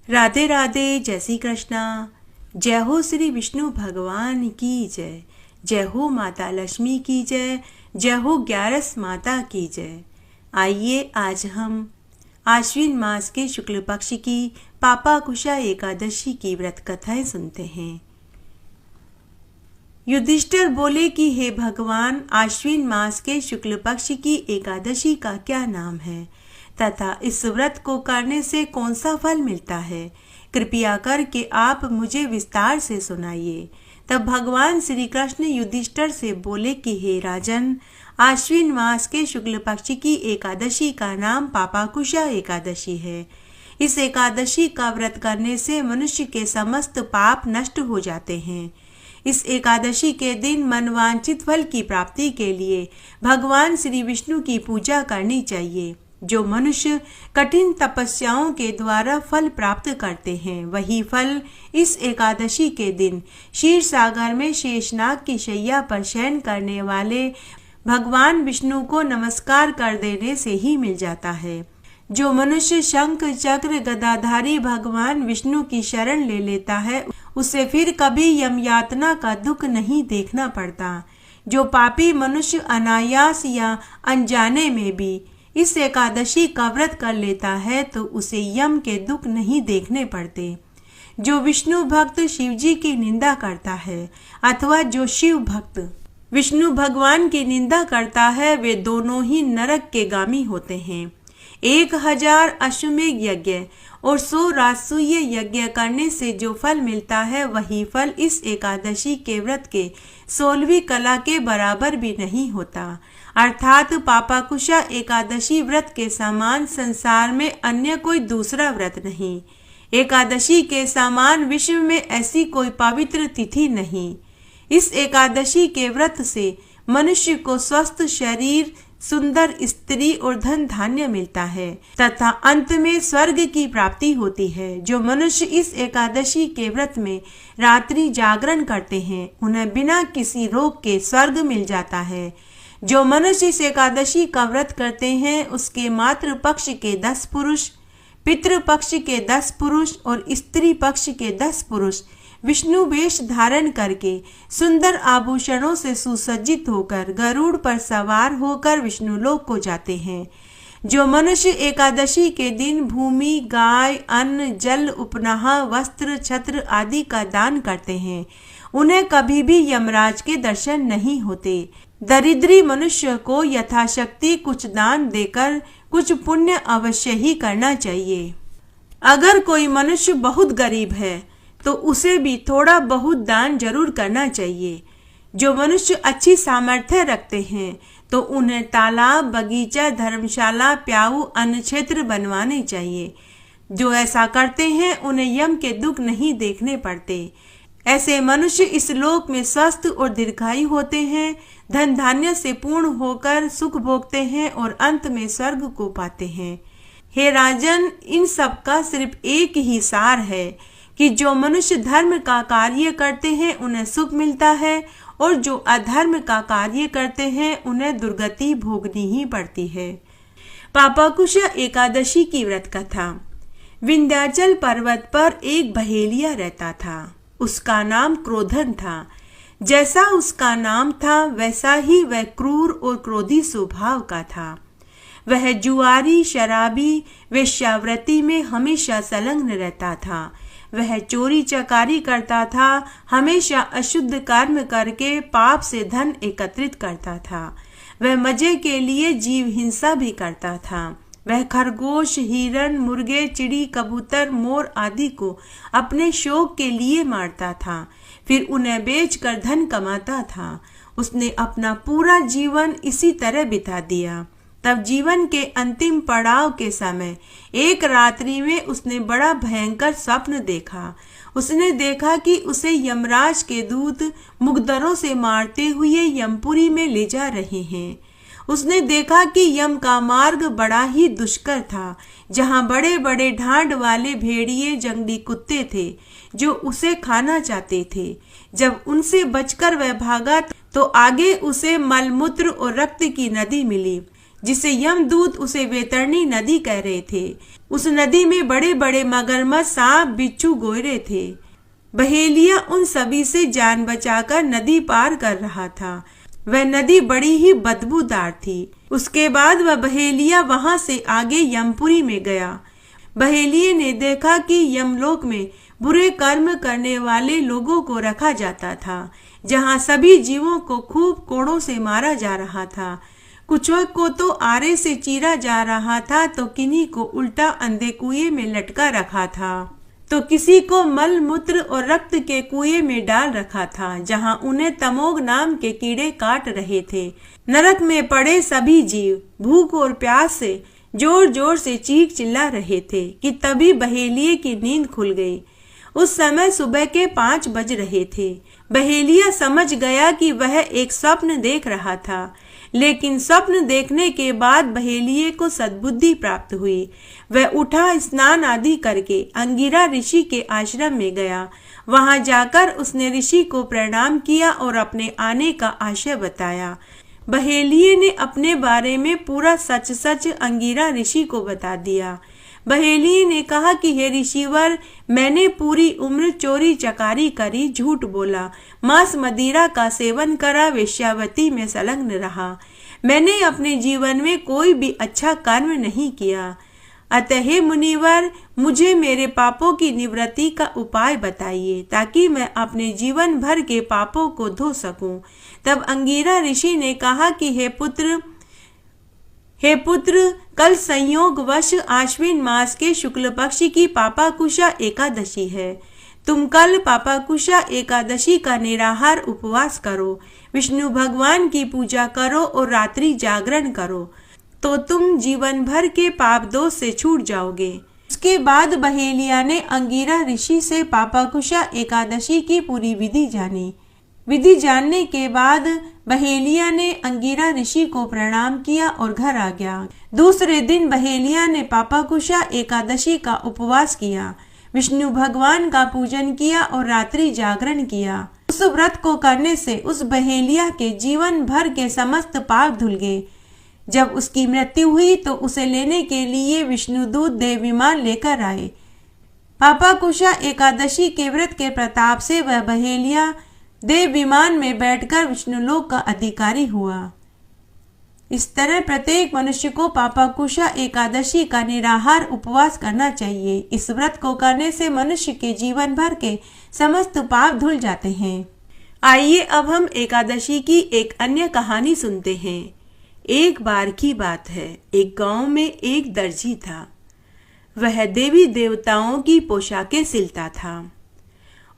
राधे राधे, जय श्री कृष्णा। जय हो श्री विष्णु भगवान की जय। जय हो माता लक्ष्मी की जय। जय हो ग्यारस माता की जय। आइए आज हम आश्विन मास के शुक्ल पक्ष की पापाकुशा एकादशी की व्रत कथाएं सुनते हैं। युधिष्ठिर बोले कि हे भगवान, आश्विन मास के शुक्ल पक्ष की एकादशी का क्या नाम है तथा इस व्रत को करने से कौन सा फल मिलता है? कृपया करके आप मुझे विस्तार से सुनाइए। तब भगवान श्री कृष्ण युधिष्ठिर से बोले कि हे राजन, आश्विन मास के शुक्ल पक्ष की एकादशी का नाम पापाकुशा एकादशी है। इस एकादशी का व्रत करने से मनुष्य के समस्त पाप नष्ट हो जाते हैं। इस एकादशी के दिन मनवांछित फल की प्राप्ति के लिए भगवान श्री विष्णु की पूजा करनी चाहिए। जो मनुष्य कठिन तपस्याओं के द्वारा फल प्राप्त करते हैं, वही फल इस एकादशी के दिन क्षीर सागर में शेषनाग की शैया पर शयन करने वाले भगवान विष्णु को नमस्कार कर देने से ही मिल जाता है। जो मनुष्य शंख चक्र गदाधारी भगवान विष्णु की शरण ले लेता है, उसे फिर कभी यम यातना का दुख नहीं देखना पड़ता। जो पापी मनुष्य अनायास या अनजाने में भी इस एकादशी का व्रत कर लेता है, तो उसे यम के दुख नहीं देखने पड़ते। जो विष्णु भक्त शिव जी की निंदा करता है अथवा जो शिव भक्त विष्णु भगवान की निंदा करता है, वे दोनों ही नरक के गामी होते हैं। 1000 अश्वमेघ यज्ञ और 100 राजसूय यज्ञ करने से जो फल मिलता है, वही फल इस एकादशी के व्रत के 16वीं कला के बराबर भी नहीं होता। अर्थात पापाकुशा एकादशी व्रत के समान संसार में अन्य कोई दूसरा व्रत नहीं। एकादशी के समान विश्व में ऐसी कोई पवित्र तिथि नहीं। इस एकादशी के व्रत से मनुष्य को स्वस्थ शरीर, सुंदर स्त्री और धन धान्य मिलता है तथा अंत में स्वर्ग की प्राप्ति होती है। जो मनुष्य इस एकादशी के व्रत में रात्रि जागरण करते हैं, उन्हें बिना किसी रोग के स्वर्ग मिल जाता है। जो मनुष्य इस एकादशी का व्रत करते हैं, उसके मातृ पक्ष के 10 पुरुष, पितृ पक्ष के 10 पुरुष और स्त्री पक्ष के 10 पुरुष विष्णु वेश धारण करके सुंदर आभूषणों से सुसज्जित होकर गरुड़ पर सवार होकर विष्णु लोक को जाते हैं। जो मनुष्य एकादशी के दिन भूमि, गाय, अन्न, जल, उपनाह, वस्त्र, छत्र आदि का दान करते हैं, उन्हें कभी भी यमराज के दर्शन नहीं होते। दरिद्री मनुष्य को यथाशक्ति कुछ दान देकर कुछ पुण्य अवश्य ही करना चाहिए। अगर कोई मनुष्य बहुत गरीब है तो उसे भी थोड़ा बहुत दान जरूर करना चाहिए। जो मनुष्य अच्छी सामर्थ्य रखते हैं तो उन्हें तालाब, बगीचा, धर्मशाला, प्याऊ, अन्न क्षेत्र बनवाने चाहिए। जो ऐसा करते हैं, उन्हें यम के दुख नहीं देखने पड़ते। ऐसे मनुष्य इस लोक में स्वस्थ और दीर्घायु होते हैं, धन धान्य से पूर्ण होकर सुख भोगते हैं और अंत में स्वर्ग को पाते हैं। हे राजन, इन सब का सिर्फ एक ही सार है कि जो मनुष्य धर्म का कार्य करते हैं, उन्हें सुख मिलता है और जो अधर्म का कार्य करते हैं, उन्हें दुर्गति भोगनी ही पड़ती है। पापाकुशा एकादशी की व्रत कथा। विंध्याचल पर्वत पर एक बहेलिया रहता था। उसका नाम क्रोधन था। जैसा उसका नाम था, वैसा ही वह क्रूर और क्रोधी स्वभाव का था। वह जुआरी, शराबी, वेश्यावृत्ति में हमेशा संलग्न रहता था। वह चोरी चकारी करता था, हमेशा अशुद्ध कर्म करके पाप से धन एकत्रित करता था। वह मजे के लिए जीव हिंसा भी करता था। वह खरगोश, हिरन, मुर्गे, चिड़ी, कबूतर, मोर आदि को अपने शौक के लिए मारता था, फिर उन्हें बेचकर धन कमाता था। उसने अपना पूरा जीवन इसी तरह बिता दिया। तब जीवन के अंतिम पड़ाव के समय एक रात्रि में उसने बड़ा भयंकर स्वप्न देखा। उसने देखा कि उसे यमराज के दूत मुकद्दरों से मारते हुए यमपुरी में ले जा रहे हैं। उसने देखा कि यम का मार्ग बड़ा ही दुष्कर था, जहां बड़े बड़े ढांड वाले भेड़िए, जंगली कुत्ते थे जो उसे खाना चाहते थे। जब उनसे बचकर वह भागा तो आगे उसे मलमूत्र और रक्त की नदी मिली। जिसे यमदूत उसे वैतरणी नदी कह रहे थे। उस नदी में बड़े बड़े मगरमच्छ, सांप, बिच्छू, गोयरे थे। बहेलिया उन सभी से जान बचाकर नदी पार कर रहा था। वह नदी बड़ी ही बदबूदार थी। उसके बाद वह बहेलिया वहां से आगे यमपुरी में गया। बहेलिये ने देखा कि यमलोक में बुरे कर्म करने वाले लोगों को रखा जाता था, जहां सभी जीवों को खूब कोड़ों से मारा जा रहा था। कुछों को तो आरे से चीरा जा रहा था, तो किन्हीं को उल्टा अंधे कुएं में लटका रखा था, तो किसी को मल मूत्र और रक्त के कुएं में डाल रखा था, जहां उन्हें तमोग नाम के कीड़े काट रहे थे। नरक में पड़े सभी जीव भूख और प्यास से जोर जोर से चीख चिल्ला रहे थे कि तभी बहेलिये की नींद खुल गई। उस समय सुबह के 5 बज रहे थे। बहेलिया समझ गया कि वह एक स्वप्न देख रहा था, लेकिन स्वप्न देखने के बाद बहेलिये को सद्बुद्धि प्राप्त हुई। वह उठा, स्नान आदि करके अंगिरा ऋषि के आश्रम में गया। वहां जाकर उसने ऋषि को प्रणाम किया और अपने आने का आशय बताया। बहेलिये ने अपने बारे में पूरा सच सच अंगिरा ऋषि को बता दिया। बहेलिये ने कहा कि हे ऋषिवर, मैंने पूरी उम्र चोरी चकारी करी, झूठ बोला, मांस मदिरा का सेवन करा, वेश्यावती में संलग्न रहा। मैंने अपने जीवन में कोई भी अच्छा कर्म नहीं किया। अतः हे मुनिवर, मुझे मेरे पापों की निवृत्ति का उपाय बताइए, ताकि मैं अपने जीवन भर के पापों को धो सकूं। तब अंगिरा ऋषि ने कहा कि हे पुत्र, कल संयोगवश आश्विन मास के शुक्ल पक्ष की पापाकुशा एकादशी है। तुम कल पापाकुशा एकादशी का निराहार उपवास करो, विष्णु भगवान की पूजा करो और रात्रि जागरण करो, तो तुम जीवन भर के पाप दोष से छूट जाओगे। उसके बाद बहेलिया ने अंगिरा ऋषि से पापाकुशा एकादशी की पूरी विधि जानी। विधि जानने के बाद बहेलिया ने अंगिरा ऋषि को प्रणाम किया और घर आ गया। दूसरे दिन बहेलिया ने पापाकुशा एकादशी का उपवास किया, विष्णु भगवान का पूजन किया और रात्रि जागरण किया। उस व्रत को करने से उस बहेलिया के जीवन भर के समस्त पाप धुल गए। जब उसकी मृत्यु हुई तो उसे लेने के लिए विष्णुदूत देव विमान लेकर आए। पापाकुशा एकादशी के व्रत के प्रताप से वह बहेलिया देव विमान में बैठकर विष्णुलोक का अधिकारी हुआ। इस तरह प्रत्येक मनुष्य को पापाकुशा एकादशी का निराहार उपवास करना चाहिए। इस व्रत को करने से मनुष्य के जीवन भर के समस्त पाप धुल जाते हैं। आइए अब हम एकादशी की एक अन्य कहानी सुनते हैं। एक बार की बात है, एक गांव में एक दर्जी था। वह देवी देवताओं की पोशाकें सिलता था।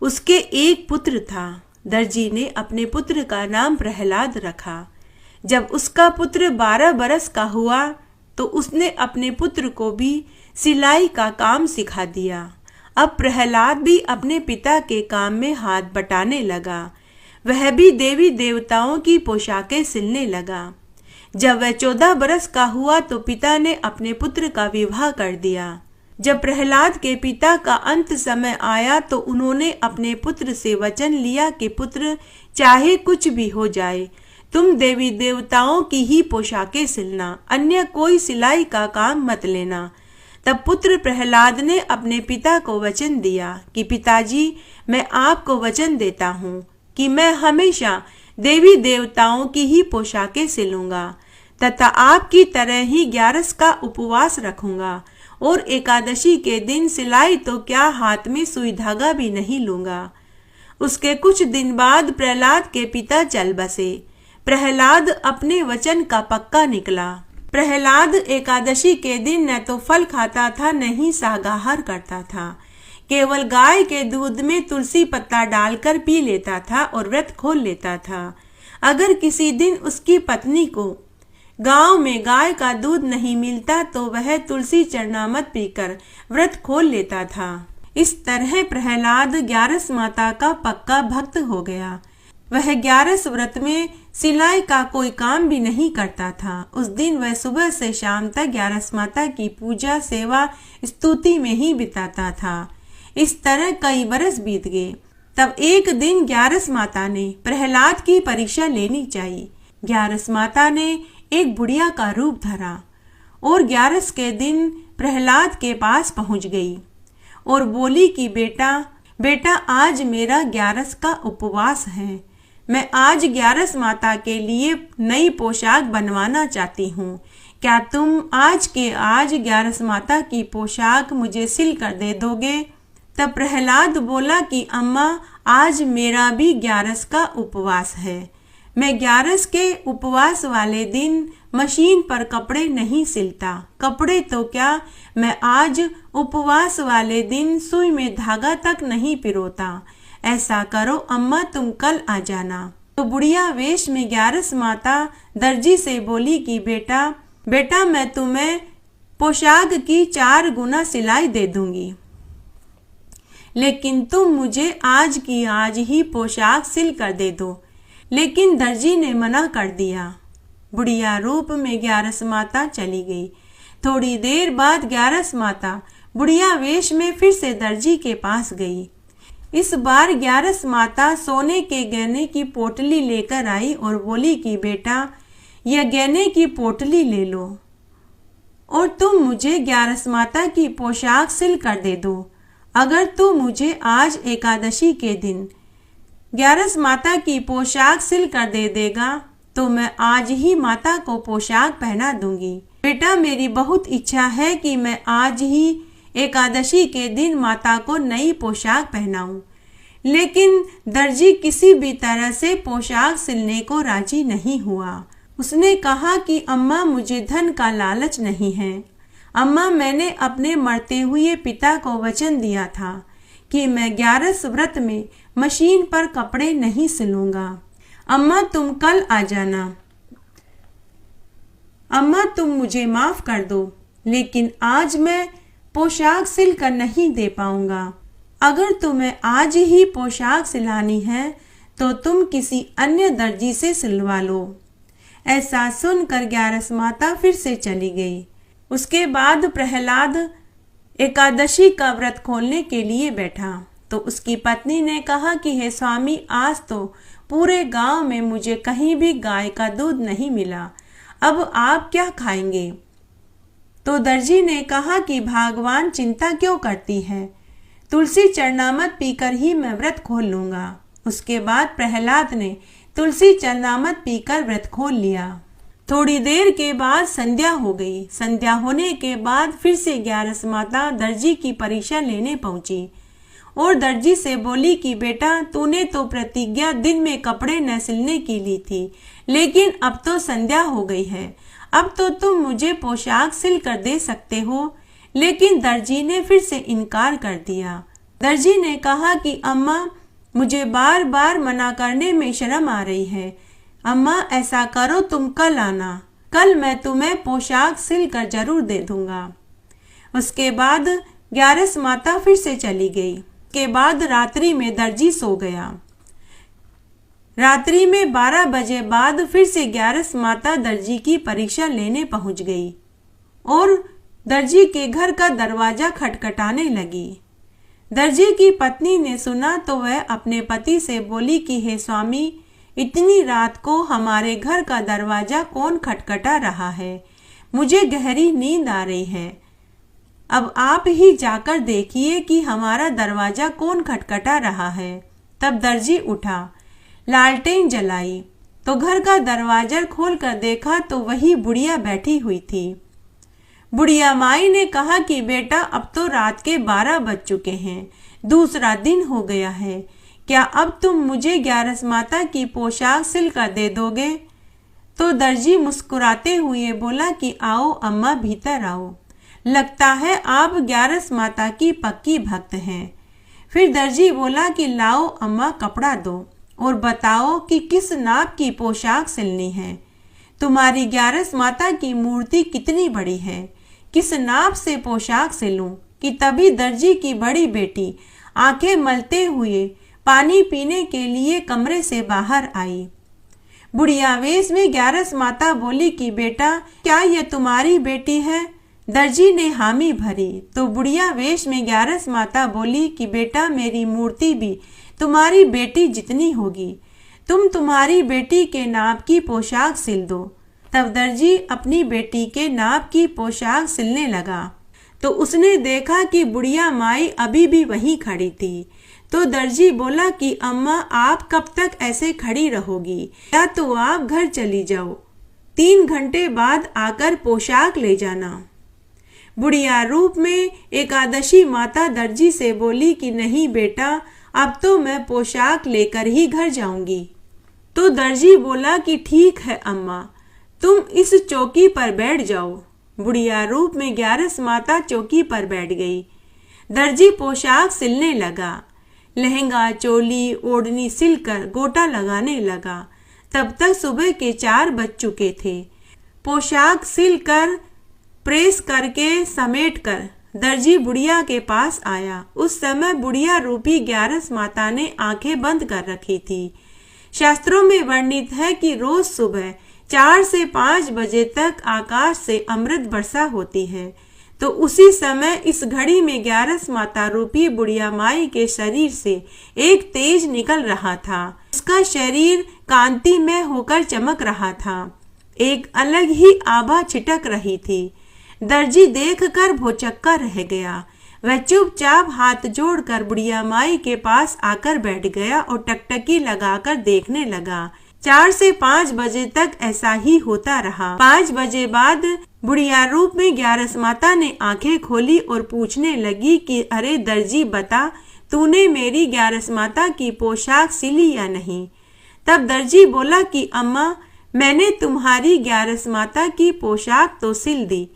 उसके एक पुत्र था। दर्जी ने अपने पुत्र का नाम प्रहलाद रखा। जब उसका पुत्र 12 बरस का हुआ तो उसने अपने पुत्र को भी सिलाई का काम सिखा दिया। अब प्रहलाद भी अपने पिता के काम में हाथ बटाने लगा। वह भी देवी देवताओं की पोशाकें सिलने लगा। जब वह 14 बरस का हुआ तो पिता ने अपने पुत्र का विवाह कर दिया। जब प्रहलाद के पिता का अंत समय आया तो उन्होंने अपने पुत्र से वचन लिया कि पुत्र, चाहे कुछ भी हो जाए, तुम देवी देवताओं की ही पोशाकें सिलना, अन्य कोई सिलाई का काम मत लेना। तब पुत्र प्रहलाद ने अपने पिता को वचन दिया कि पिताजी, मैं आपको वचन देता हूँ कि मैं हमेशा देवी देवताओं की ही पोशाकें सिलूंगा तथा आपकी तरह ही 11 का उपवास रखूंगा और एकादशी के दिन सिलाई तो क्या, हाथ में सुई धागा भी नहीं लूंगा। उसके कुछ दिन बाद प्रहलाद के पिता चल बसे। प्रहलाद अपने वचन का पक्का निकला। प्रहलाद एकादशी के दिन न तो फल खाता था, न ही शाकाहार करता था। केवल गाय के दूध में तुलसी पत्ता डालकर पी लेता था और व्रत खोल लेता था। अगर किसी दिन उसकी पत्नी को गांव में गाय का दूध नहीं मिलता तो वह तुलसी चरणामृत पीकर व्रत खोल लेता था। इस तरह प्रहलाद 11 माता का पक्का भक्त हो गया। वह 11 व्रत में सिलाई का कोई काम भी नहीं करता था। उस दिन वह सुबह से शाम तक 11 माता की पूजा, सेवा, स्तुति में ही बिताता था। इस तरह कई बरस बीत गए। तब एक दिन 11 माता ने प्रहलाद की परीक्षा लेनी चाहिए। 11 माता ने एक बुढ़िया का रूप धरा और 11 के दिन प्रहलाद के पास पहुंच गई और बोली कि बेटा आज मेरा 11 का उपवास है। मैं आज 11 माता के लिए नई पोशाक बनवाना चाहती हूँ। क्या तुम आज के आज 11 माता की पोशाक मुझे सिल कर दे दोगे? तब प्रहलाद बोला कि अम्मा, आज मेरा भी 11 का उपवास है। मैं 11 के उपवास वाले दिन मशीन पर कपड़े नहीं सिलता। कपड़े तो क्या, मैं आज उपवास वाले दिन सुई में धागा तक नहीं पिरोता। ऐसा करो अम्मा, तुम कल आ जाना। तो बुढ़िया वेश में 11 माता दर्जी से बोली कि बेटा मैं तुम्हें पोशाक की 4 गुना सिलाई दे दूंगी, लेकिन तुम मुझे आज की आज ही पोशाक सिल कर दे दो। लेकिन दर्जी ने मना कर दिया। बुढ़िया रूप में 11 माता चली गई। थोड़ी देर बाद 11 माता बुढ़िया वेश में फिर से दर्जी के पास गई। इस बार 11 माता सोने के गहने की पोटली लेकर आई और बोली कि बेटा, यह गहने की पोटली ले लो और तुम मुझे 11 माता की पोशाक सिल कर दे दो। अगर तू मुझे आज एकादशी के दिन 11 माता की पोशाक सिल कर दे देगा तो मैं आज ही माता को पोशाक पहना दूंगी। बेटा, मेरी बहुत इच्छा है कि मैं आज ही एकादशी के दिन माता को नई पोशाक पहनाऊं। लेकिन दर्जी किसी भी तरह से पोशाक सिलने को राजी नहीं हुआ। उसने कहा कि अम्मा, मुझे धन का लालच नहीं है। अम्मा, मैंने अपने मरते हुए पिता को वचन दिया था कि मैं 11 व्रत में मशीन पर कपड़े नहीं सिलूंगा। अम्मा, तुम कल आ जाना। अम्मा, तुम मुझे माफ कर दो, लेकिन आज मैं पोशाक सिल कर नहीं दे पाऊंगा। अगर तुम्हें आज ही पोशाक सिलानी है तो तुम किसी अन्य दर्जी से सिलवा लो। ऐसा सुनकर 11 माता फिर से चली गई। उसके बाद प्रहलाद एकादशी का व्रत खोलने के लिए बैठा तो उसकी पत्नी ने कहा कि हे स्वामी, आज तो पूरे गांव में मुझे कहीं भी गाय का दूध नहीं मिला। अब आप क्या खाएंगे? तो दर्जी ने कहा कि भगवान चिंता क्यों करती है, तुलसी चरणामृत पीकर ही मैं व्रत खोल लूंगा। उसके बाद प्रहलाद ने तुलसी चरणामृत पीकर व्रत खोल लिया। थोड़ी देर के बाद संध्या हो गई। संध्या होने के बाद फिर से 11 माता दर्जी की परीक्षा लेने पहुंची और दर्जी से बोली कि बेटा, तूने तो प्रतिज्ञा दिन में कपड़े न सिलने की ली थी, लेकिन अब तो संध्या हो गई है। अब तो तुम मुझे पोशाक सिल कर दे सकते हो। लेकिन दर्जी ने फिर से इनकार कर दिया। दर्जी ने कहा कि अम्मा, मुझे बार बार मना करने में शर्म आ रही है। अम्मा, ऐसा करो, तुम कल आना। कल मैं तुम्हें पोशाक सिल कर जरूर दे दूंगा। उसके बाद 11 माता फिर से चली गई। के बाद रात्रि में दर्जी सो गया। रात्रि में 12 बजे बाद फिर से 11 माता दर्जी की परीक्षा लेने पहुंच गई और दर्जी के घर का दरवाजा खटखटाने लगी। दर्जी की पत्नी ने सुना तो वह अपने पति से बोली कि हे स्वामी, इतनी रात को हमारे घर का दरवाजा कौन खटखटा रहा है? मुझे गहरी नींद आ रही है। अब आप ही जाकर देखिए कि हमारा दरवाजा कौन खटखटा रहा है। तब दर्जी उठा, लालटेन जलाई तो घर का दरवाजा खोलकर देखा तो वही बुढ़िया बैठी हुई थी। बुढ़िया माई ने कहा कि बेटा, अब तो रात के 12 बज चुके हैं, दूसरा दिन हो गया है। क्या अब तुम मुझे 11 माता की पोशाक सिल कर दे दोगे? तो दर्जी मुस्कुराते हुए बोला कि आओ अम्मा, भीतर आओ। लगता है आप 11 माता की पक्की भक्त हैं। फिर दर्जी बोला कि लाओ अम्मा, कपड़ा दो और बताओ कि किस नाप की पोशाक सिलनी है। तुम्हारी 11 माता की मूर्ति कितनी बड़ी है, किस नाप से पोशाक सिलूं? कि तभी दर्जी की बड़ी बेटी आंखें मलते हुए पानी पीने के लिए कमरे से बाहर आई। बुढ़िया वेश में 11 माता बोली कि बेटा, क्या यह तुम्हारी बेटी है? दर्जी ने हामी भरी तो बुढ़िया वेश में 11 माता बोली कि बेटा, मेरी मूर्ति भी तुम्हारी बेटी जितनी होगी। तुम तुम्हारी बेटी के नाप की पोशाक सिल दो। तब दर्जी अपनी बेटी के नाप की पोशाक सिलने लगा तो उसने देखा कि बुढ़िया माई अभी भी वहीं खड़ी थी। तो दर्जी बोला कि अम्मा, आप कब तक ऐसे खड़ी रहोगी, या तो आप घर चली जाओ, 3 घंटे बाद आकर पोशाक ले जाना। बुढ़िया रूप में एकादशी माता दर्जी से बोली कि नहीं बेटा, अब तो मैं पोशाक लेकर ही घर जाऊंगी। तो दर्जी बोला कि ठीक है अम्मा, तुम इस चौकी पर बैठ जाओ। बुढ़िया रूप में 11 माता चौकी पर बैठ गई। दर्जी पोशाक सिलने लगा। लहंगा, चोली, ओढ़नी सिलकर गोटा लगाने लगा। तब तक सुबह के 4 बज चुके थे। पोशाक सिलकर, प्रेस करके, समेट कर दर्जी बुढ़िया के पास आया। उस समय बुढ़िया रूपी 11 माता ने आंखें बंद कर रखी थी। शास्त्रों में वर्णित है कि रोज सुबह 4 से 5 बजे तक आकाश से अमृत वर्षा होती है। तो उसी समय इस घड़ी में 11 माता रूपी बुढ़िया माई के शरीर से एक तेज निकल रहा था। उसका शरीर कांतिमय होकर चमक रहा था। एक अलग ही आभा छिटक रही थी। दर्जी देखकर भौचक्का रह गया। वह चुपचाप हाथ जोड़कर बुढ़िया माई के पास आकर बैठ गया और टकटकी लगाकर देखने लगा। 4 से 5 बजे तक ऐसा ही होता रहा। 5 बजे बाद बुढ़िया रूप में 11 माता ने आंखें खोली और पूछने लगी कि अरे दर्जी बता, तूने मेरी 11 माता की पोशाक सिली या नहीं। तब दर्जी बोला कि अम्मा, मैंने तुम्हारी 11 माता की पोशाक तो सिल दी,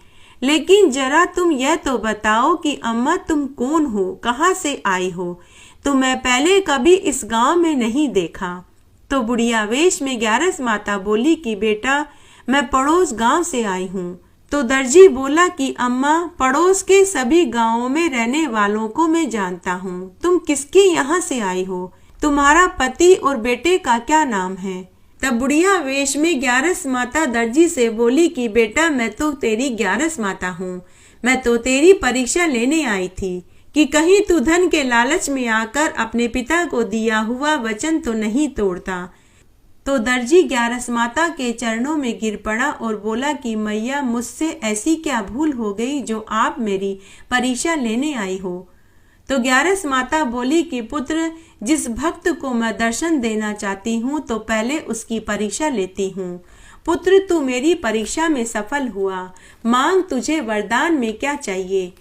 लेकिन जरा तुम यह तो बताओ कि अम्मा तुम कौन हो, कहाँ से आई हो, तुम्हें पहले कभी इस गांव में नहीं देखा। तो बुढ़िया वेश में 11 माता बोली कि बेटा, मैं पड़ोस गांव से आई हूँ। तो दर्जी बोला कि अम्मा, पड़ोस के सभी गांवों में रहने वालों को मैं जानता हूँ, तुम किसके यहाँ से आई हो, तुम्हारा पति और बेटे का क्या नाम है। तब बुढ़िया वेश में 11 माता दर्जी से बोली कि बेटा, मैं तो तेरी 11 माता हूँ, मैं तो तेरी परीक्षा लेने आई थी कि कहीं तू धन के लालच में आकर अपने पिता को दिया हुआ वचन तो नहीं तोड़ता। तो दर्जी 11 माता के चरणों में गिर पड़ा और बोला कि मैया, मुझसे ऐसी क्या भूल हो गई जो आप मेरी परीक्षा लेने आई हो। तो 11 माता बोली कि पुत्र, जिस भक्त को मैं दर्शन देना चाहती हूँ तो पहले उसकी परीक्षा लेती हूँ। पुत्र, तू मेरी परीक्षा में सफल हुआ, मांग तुझे वरदान में क्या चाहिए,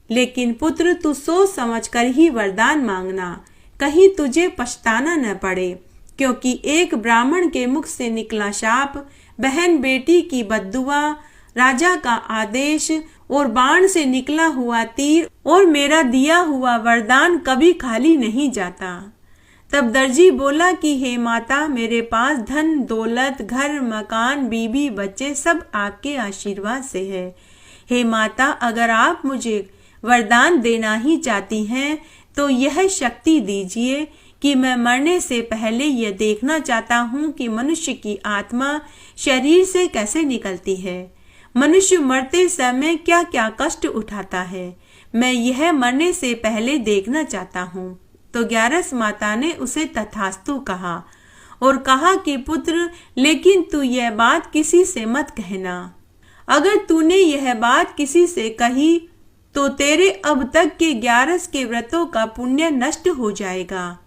लेकिन पुत्र तू सोच समझकर ही वरदान मांगना, कहीं तुझे पछताना न पड़े, क्योंकि एक ब्राह्मण के मुख से निकला शाप, बहन बेटी की बद्दुआ, राजा का आदेश और बाण से निकला हुआ तीर और मेरा दिया हुआ वरदान कभी खाली नहीं जाता। तब दर्जी बोला कि हे माता, मेरे पास धन दौलत, घर मकान, बीबी बच्चे सब आपके आशीर्वाद से है। हे माता, अगर आप मुझे वरदान देना ही चाहती हैं तो यह शक्ति दीजिए कि मैं मरने से पहले यह देखना चाहता हूँ कि मनुष्य की आत्मा शरीर से कैसे निकलती है, मनुष्य मरते समय क्या क्या कष्ट उठाता है, मैं यह मरने से पहले देखना चाहता हूँ। तो 11 माता ने उसे तथास्तु कहा और कहा कि पुत्र, लेकिन तू यह बात किसी से मत कहना। अगर तूने यह बात किसी से कही तो तेरे अब तक के 11 के व्रतों का पुण्य नष्ट हो जाएगा।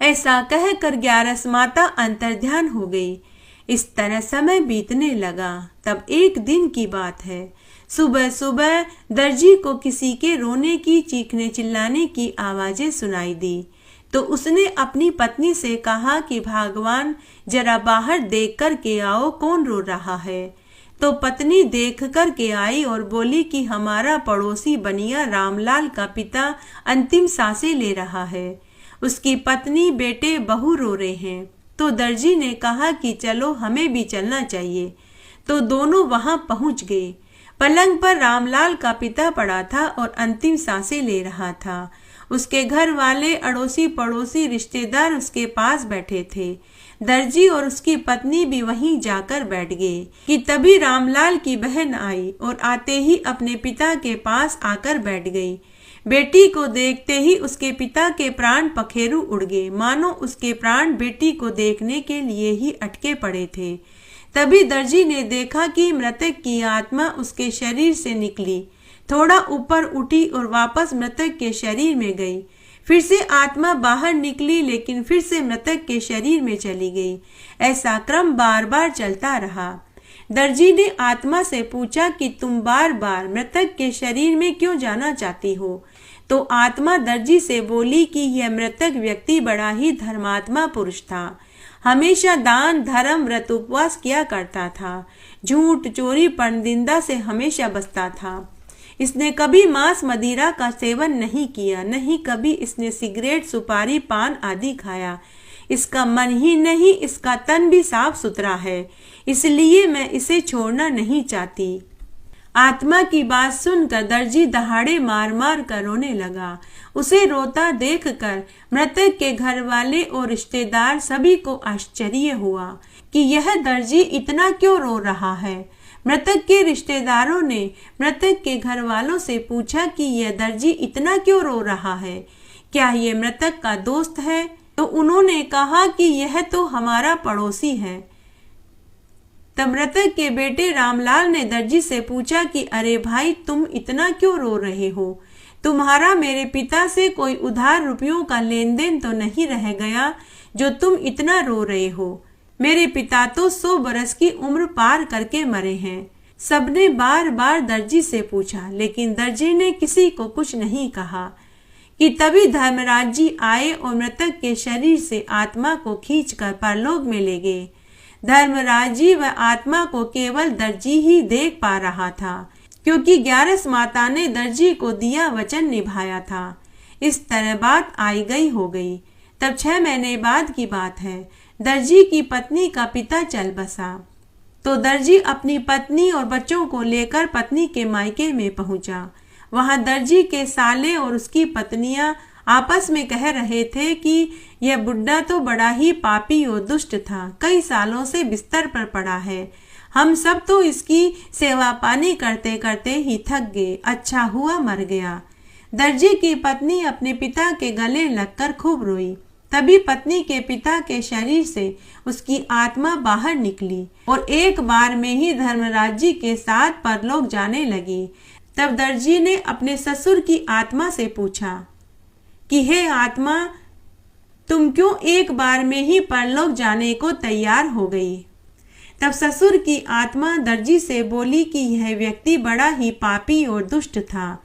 ऐसा कहकर 11 माता अंतर्ध्यान हो गई। इस तरह समय बीतने लगा। तब एक दिन की बात है, सुबह सुबह दर्जी को किसी के रोने की, चीखने चिल्लाने की आवाजें सुनाई दी। तो उसने अपनी पत्नी से कहा कि भगवान, जरा बाहर देख कर के आओ, कौन रो रहा है। तो पत्नी देख कर के आई और बोली कि हमारा पड़ोसी बनिया रामलाल का पिता अंतिम सांसें ले रहा है, उसकी पत्नी बेटे बहू रो रहे हैं। तो दर्जी ने कहा कि चलो, हमें भी चलना चाहिए। तो दोनों वहां पहुंच गए। पलंग पर रामलाल का पिता पड़ा था और अंतिम सांसें ले रहा था। उसके घर वाले, अड़ोसी पड़ोसी, रिश्तेदार उसके पास बैठे थे। दर्जी और उसकी पत्नी भी वहीं जाकर बैठ गए कि तभी रामलाल की बहन आई और आते ही अपने पिता के पास आकर बैठ गई। बेटी को देखते ही उसके पिता के प्राण पखेरु उड़ गए, मानो उसके प्राण बेटी को देखने के लिए ही अटके पड़े थे। तभी दर्जी ने देखा कि मृतक की आत्मा उसके शरीर से निकली, थोड़ा ऊपर उठी और वापस मृतक के शरीर में गई। फिर से आत्मा बाहर निकली, लेकिन फिर से मृतक के शरीर में चली गई। ऐसा क्रम बार बार चलता रहा। दर्जी ने आत्मा से पूछा कि तुम बार बार मृतक के शरीर में क्यों जाना चाहती हो? तो आत्मा दर्जी से बोली कि यह मृतक व्यक्ति बड़ा ही धर्मात्मा पुरुष था। हमेशा दान, धर्म, व्रत, उपवास किया करता था। झूठ, चोरी, परनिंदा से हमेशा बचता था। इसने कभी मांस, मदिरा का सेवन नहीं किया, नहीं कभी इसने सिगरेट, सुपारी, पान आदि खाया। इसका मन ही नहीं, इसका तन भी साफ सुथरा है, इसलिए मैं इसे छोड़ना नहीं चाहती। आत्मा की बात सुनकर दर्जी दहाड़े मार मार कर रोने लगा। उसे रोता देखकर मृतक के घर वाले और रिश्तेदार सभी को आश्चर्य हुआ कि यह दर्जी इतना क्यों रो रहा है। मृतक के रिश्तेदारों ने मृतक के घर वालों से पूछा कि यह दर्जी इतना क्यों रो रहा है, क्या ये मृतक का दोस्त है? तो उन्होंने कहा कि यह तो हमारा पड़ोसी है। तब मृतक के बेटे रामलाल ने दर्जी से पूछा कि अरे भाई, तुम इतना क्यों रो रहे हो? तुम्हारा मेरे पिता से कोई उधार रुपयों का लेन देन तो नहीं रह गया जो तुम इतना रो रहे हो? मेरे पिता तो 100 बरस की उम्र पार करके मरे हैं। सबने बार बार दर्जी से पूछा, लेकिन दर्जी ने किसी को कुछ नहीं कहा कि तभी धर्मराज जी आए और मृतक के शरीर से आत्मा को खींचकर परलोक में ले गए। धर्मराज जी व आत्मा को केवल दर्जी ही देख पा रहा था, क्योंकि 11 माता ने दर्जी को दिया वचन निभाया था। इस तरह बात आई गई हो गई। तब 6 महीने बाद की बात है। दर्जी की पत्नी का पिता चल बसा, तो दर्जी अपनी पत्नी और बच्चों को लेकर पत्नी के मायके में पहुंचा। वहां दर्जी के साले और उसकी पत्नियां आपस में कह रहे थे कि यह बुड्ढा तो बड़ा ही पापी और दुष्ट था, कई सालों से बिस्तर पर पड़ा है। हम सब तो इसकी सेवा पानी करते करते ही थक गए, अच्छा हुआ मर गया। दर्जी की पत्नी अपने पिता के गले लगकर खूब रोई। तभी पत्नी के पिता के शरीर से उसकी आत्मा बाहर निकली और एक बार में ही धर्मराज जी के साथ परलोक जाने लगी। तब दर्जी ने अपने ससुर की आत्मा से पूछा कि हे आत्मा, तुम क्यों एक बार में ही परलोक जाने को तैयार हो गई? तब ससुर की आत्मा दर्जी से बोली कि यह व्यक्ति बड़ा ही पापी और दुष्ट था।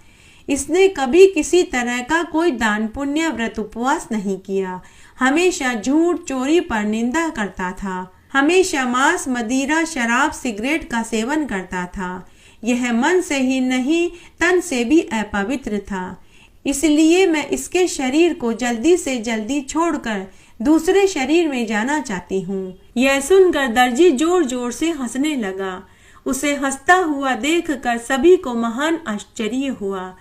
इसने कभी किसी तरह का कोई दान, पुण्य, व्रत, उपवास नहीं किया। हमेशा झूठ, चोरी, परनिंदा करता था। हमेशा मांस, मदिरा, शराब, सिगरेट का सेवन करता था। यह मन से ही नहीं, तन से भी अपवित्र था। इसलिए मैं इसके शरीर को जल्दी से जल्दी छोड़कर दूसरे शरीर में जाना चाहती हूँ। यह सुनकर दर्जी जोर जोर से हंसने लगा। उसे हंसता हुआ देखकर सभी को महान आश्चर्य हुआ।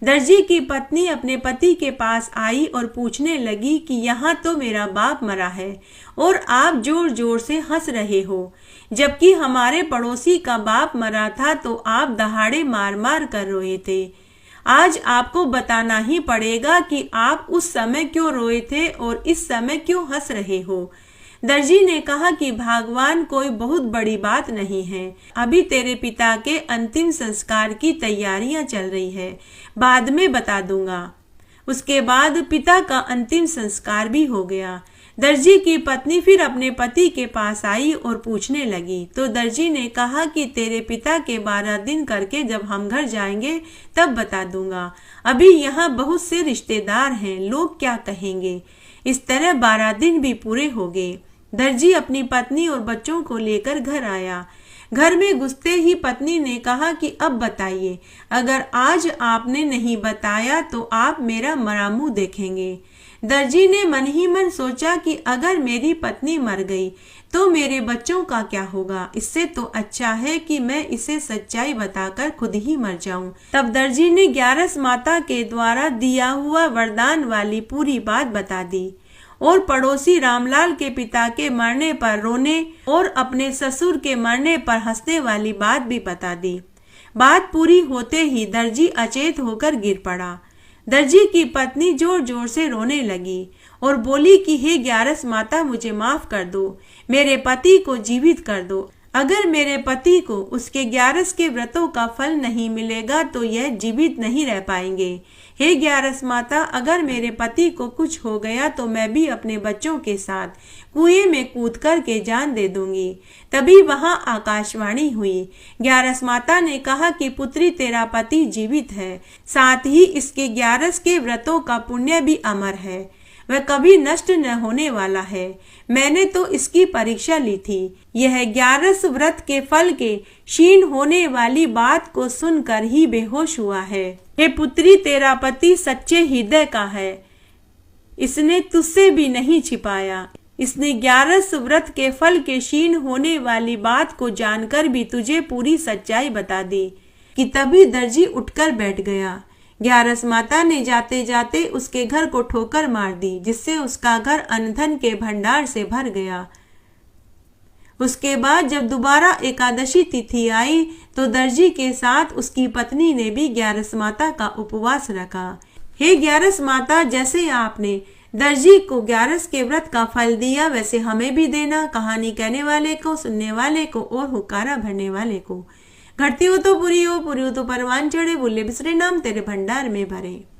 दर्जी की पत्नी अपने पति के पास आई और पूछने लगी कि यहाँ तो मेरा बाप मरा है और आप जोर जोर से हंस रहे हो, जबकि हमारे पड़ोसी का बाप मरा था तो आप दहाड़े मार मार कर रोए थे। आज आपको बताना ही पड़ेगा कि आप उस समय क्यों रोए थे और इस समय क्यों हंस रहे हो। दर्जी ने कहा कि भगवान, कोई बहुत बड़ी बात नहीं है। अभी तेरे पिता के अंतिम संस्कार की तैयारियां चल रही है, बाद में बता दूंगा। उसके बाद पिता का अंतिम संस्कार भी हो गया। दर्जी की पत्नी फिर अपने पति के पास आई और पूछने लगी, तो दर्जी ने कहा कि तेरे पिता के 12 दिन करके जब हम घर जाएंगे तब बता दूंगा। अभी यहाँ बहुत से रिश्तेदार हैं, लोग क्या कहेंगे। इस तरह 12 दिन भी पूरे हो गए। दर्जी अपनी पत्नी और बच्चों को लेकर घर आया। घर में घुसते ही पत्नी ने कहा कि अब बताइए, अगर आज आपने नहीं बताया तो आप मेरा मरा मुंह देखेंगे। दर्जी ने मन ही मन सोचा कि अगर मेरी पत्नी मर गई तो मेरे बच्चों का क्या होगा। इससे तो अच्छा है कि मैं इसे सच्चाई बताकर खुद ही मर जाऊं। तब दर्जी ने 11 माता के द्वारा दिया हुआ वरदान वाली पूरी बात बता दी और पड़ोसी रामलाल के पिता के मरने पर रोने और अपने ससुर के मरने पर हंसने वाली बात भी बता दी। बात पूरी होते ही दर्जी अचेत होकर गिर पड़ा। दर्जी की पत्नी जोर जोर से रोने लगी और बोली कि हे 11 माता, मुझे माफ कर दो, मेरे पति को जीवित कर दो। अगर मेरे पति को उसके 11 के व्रतों का फल नहीं मिलेगा तो यह जीवित नहीं रह पाएंगे। हे 11 माता, अगर मेरे पति को कुछ हो गया तो मैं भी अपने बच्चों के साथ कुएं में कूद कर के जान दे दूंगी। तभी वहां आकाशवाणी हुई। 11 माता ने कहा कि पुत्री, तेरा पति जीवित है, साथ ही इसके 11 के व्रतों का पुण्य भी अमर है, वह कभी नष्ट न होने वाला है। मैंने तो इसकी परीक्षा ली थी। यह 11 व्रत के फल के क्षीण होने वाली बात को सुनकर ही बेहोश हुआ है। हे पुत्री, तेरा पति सच्चे हृदय का है, इसने तुझसे भी नहीं छिपाया। इसने 11 व्रत के फल के क्षीण होने वाली बात को जानकर भी तुझे पूरी सच्चाई बता दी कि तभी दर्जी उठकर बैठ गया। 11 माता ने जाते जाते उसके घर को ठोकर मार दी, जिससे उसका घर अन्न धन के भंडार से भर गया। उसके बाद जब दोबारा एकादशी तिथि आई तो दर्जी के साथ उसकी पत्नी ने भी 11 माता का उपवास रखा। हे 11 माता, जैसे आपने दर्जी को 11 के व्रत का फल दिया, वैसे हमें भी देना। कहानी कहने वाले को, सुनने वाले को और हुकारा भरने वाले को। घटती हो तो पूरी हो, पूरी हो तो परवान चढ़े, बोले बिसरे नाम तेरे भंडार में भरे।